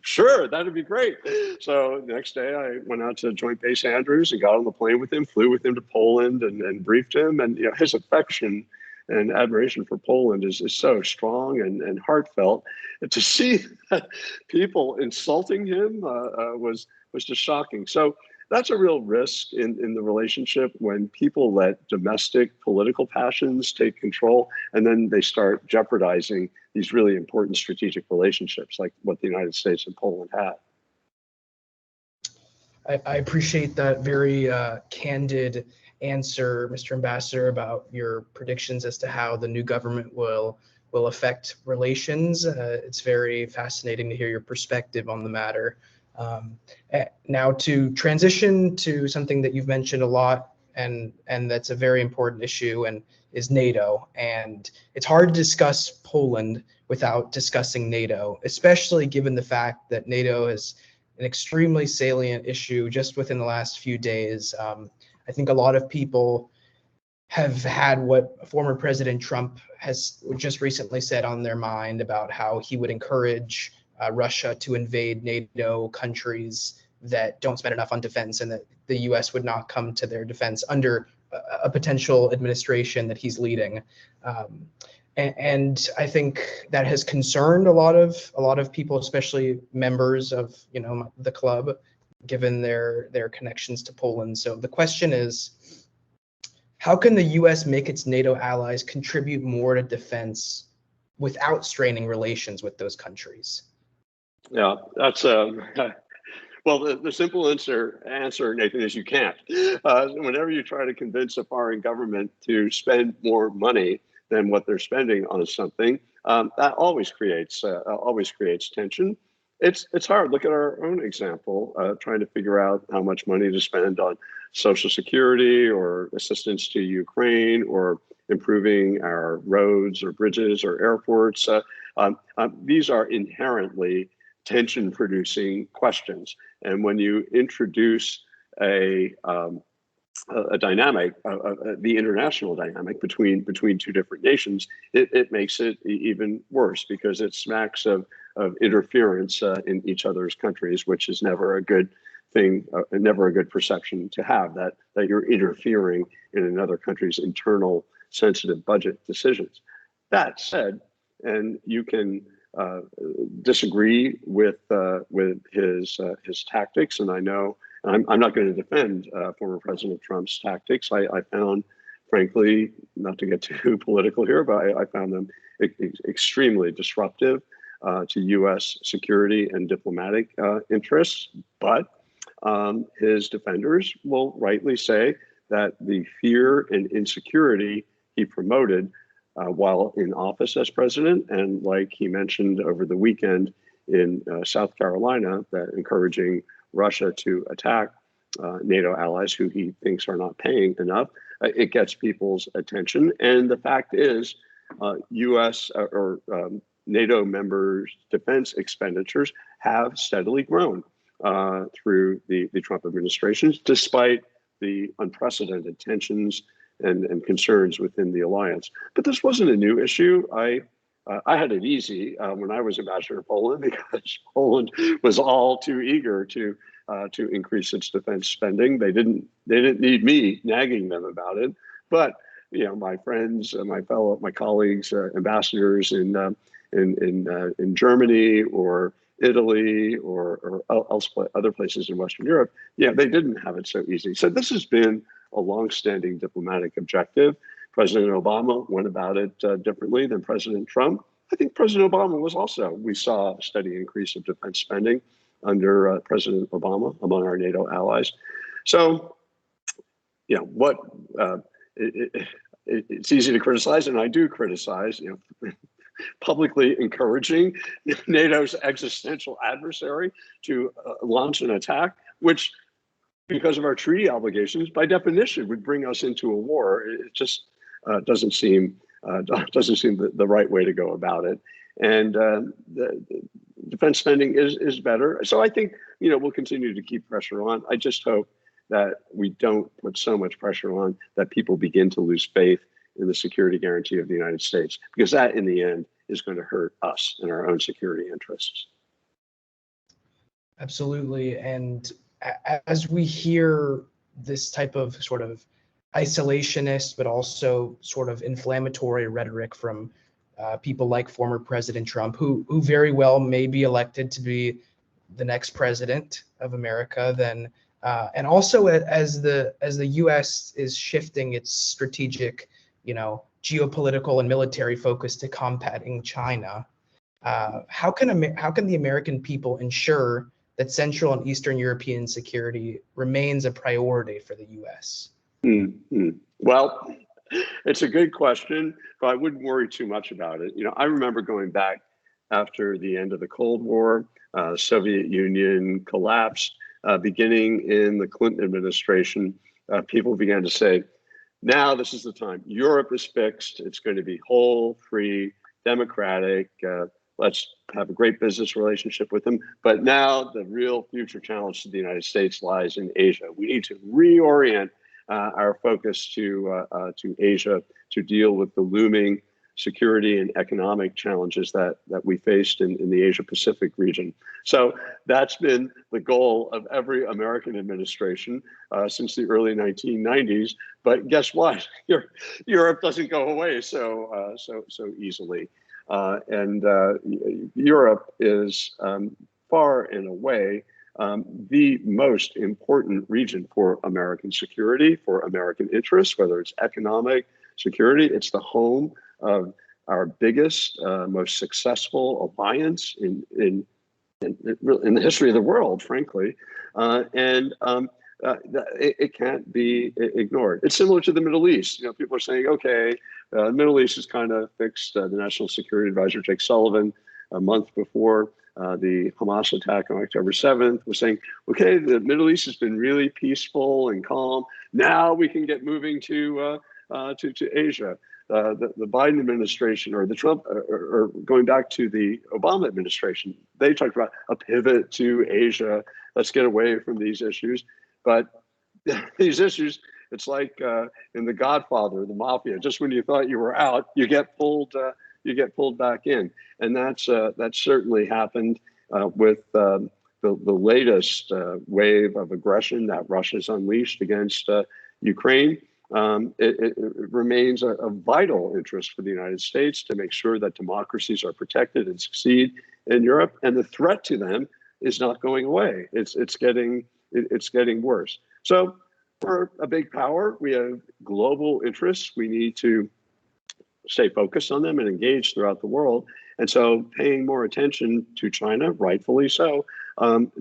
"Sure, that'd be great." So the next day, I went out to Joint Base Andrews and got on the plane with him, flew with him to Poland, and briefed him. And his affection and admiration for Poland is so strong and heartfelt. And to see people insulting him was just shocking. So that's a real risk in the relationship when people let domestic political passions take control, and then they start jeopardizing these really important strategic relationships like what the United States and Poland had. I appreciate that very candid answer, Mr. Ambassador, about your predictions as to how the new government will affect relations. It's very fascinating to hear your perspective on the matter. Now to transition to something that you've mentioned a lot, and that's a very important issue, and is NATO. And it's hard to discuss Poland without discussing NATO, especially given the fact that NATO is an extremely salient issue just within the last few days. I think a lot of people have had what former President Trump has just recently said on their mind about how he would encourage Russia to invade NATO countries that don't spend enough on defense, and that the U.S. would not come to their defense under a potential administration that he's leading. And I think that has concerned a lot of people, especially members of the club, given their connections to Poland. So the question is, how can the U.S. make its NATO allies contribute more to defense without straining relations with those countries? Yeah, that's well, the simple answer, Nathan, is you can't. Whenever you try to convince a foreign government to spend more money than what they're spending on something, that always creates tension. It's hard. Look at our own example, trying to figure out how much money to spend on Social Security or assistance to Ukraine or improving our roads or bridges or airports. These are inherently tension-producing questions, and when you introduce a dynamic, the international dynamic between two different nations, it makes it even worse because it smacks of interference in each other's countries, which is never a good thing, never a good perception to have, that you're interfering in another country's internal sensitive budget decisions. That said, and you can disagree with his tactics, and I know I'm not going to defend former President Trump's tactics. I found, frankly, not to get too political here, but I found them extremely disruptive to U.S. security and diplomatic interests. But his defenders will rightly say that the fear and insecurity he promoted while in office as president, and like he mentioned over the weekend in South Carolina, that encouraging Russia to attack NATO allies who he thinks are not paying enough, it gets people's attention. And the fact is, U.S. or NATO members' defense expenditures have steadily grown through the Trump administration, despite the unprecedented tensions and concerns within the alliance. But this wasn't a new issue. I had it easy when I was ambassador to Poland, because Poland was all too eager to to increase its defense spending. They didn't need me nagging them about it, but my friends, my colleagues, ambassadors in Germany or Italy or other places in Western Europe, they didn't have it so easy. So this has been a longstanding diplomatic objective. President Obama went about it differently than President Trump. I think President Obama we saw a steady increase of defense spending under President Obama among our NATO allies. So, it's easy to criticize, and I do criticize, publicly encouraging NATO's existential adversary to launch an attack, which, because of our treaty obligations, by definition, would bring us into a war. It just doesn't seem the right way to go about it. And the defense spending is better. So I think we'll continue to keep pressure on. I just hope that we don't put so much pressure on that people begin to lose faith in the security guarantee of the United States, because that in the end is going to hurt us and our own security interests. Absolutely. And as we hear this type of sort of isolationist, but also sort of inflammatory rhetoric from people like former President Trump, who very well may be elected to be the next president of America, then and also as the U.S. is shifting its strategic, geopolitical and military focus to combating China, how can the American people ensure that Central and Eastern European security remains a priority for the U.S.? Mm-hmm. Well, it's a good question, but I wouldn't worry too much about it. I remember going back after the end of the Cold War, Soviet Union collapsed, beginning in the Clinton administration, people began to say, now this is the time. Europe is fixed. It's going to be whole, free, democratic. Let's have a great business relationship with them. But now the real future challenge to the United States lies in Asia. We need to reorient our focus to Asia to deal with the looming security and economic challenges that we faced in the Asia Pacific region. So that's been the goal of every American administration since the early 1990s. But guess what? Europe doesn't go away so easily. And Europe is far and away the most important region for American security, for American interests, whether it's economic security. It's the home of our biggest, most successful alliance in the history of the world, frankly, and it can't be ignored. It's similar to the Middle East. People are saying, okay, the Middle East is kind of fixed. The National Security Advisor, Jake Sullivan, a month before the Hamas attack on October 7th, was saying, okay, the Middle East has been really peaceful and calm. Now we can get moving to Asia. The Biden administration or the Trump, or going back to the Obama administration, they talked about a pivot to Asia. Let's get away from these issues. But these issues, it's like in The Godfather, the mafia. Just when you thought you were out, you get pulled back in, and that's certainly happened with the latest wave of aggression that Russia's unleashed against Ukraine. It remains a vital interest for the United States to make sure that democracies are protected and succeed in Europe, and the threat to them is not going away. It's getting worse. So we're a big power. We have global interests. We need to stay focused on them and engage throughout the world. And so paying more attention to China, rightfully so,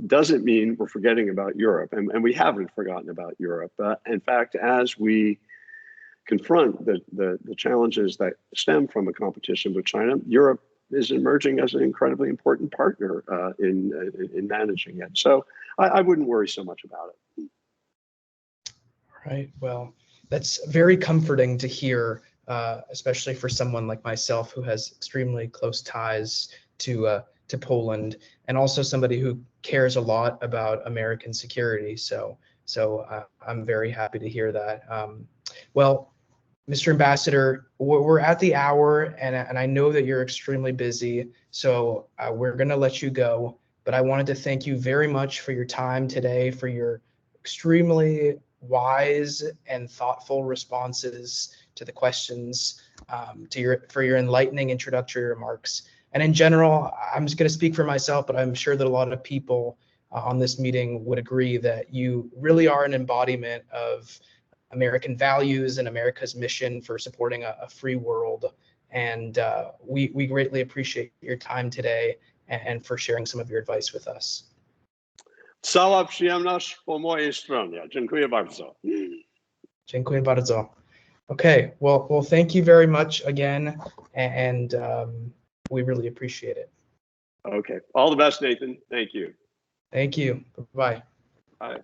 doesn't mean we're forgetting about Europe. And we haven't forgotten about Europe. In fact, as we confront the challenges that stem from a competition with China, Europe is emerging as an incredibly important partner in managing it. So I wouldn't worry so much about it. Right. Well, that's very comforting to hear, especially for someone like myself who has extremely close ties to Poland, and also somebody who cares a lot about American security. So I'm very happy to hear that. Well, Mr. Ambassador, we're at the hour, and I know that you're extremely busy, so we're going to let you go. but I wanted to thank you very much for your time today, for your extremely wise and thoughtful responses to the questions, for your enlightening introductory remarks. And in general, I'm just going to speak for myself, but I'm sure that a lot of people on this meeting would agree that you really are an embodiment of American values and America's mission for supporting a free world. And we greatly appreciate your time today and for sharing some of your advice with us. Cała przyjemność po mojej stronie. Dziękuję bardzo. Dziękuję bardzo. Okay, well, thank you very much again, and we really appreciate it. Okay, all the best, Nathan. Thank you. Thank you. Bye. Bye.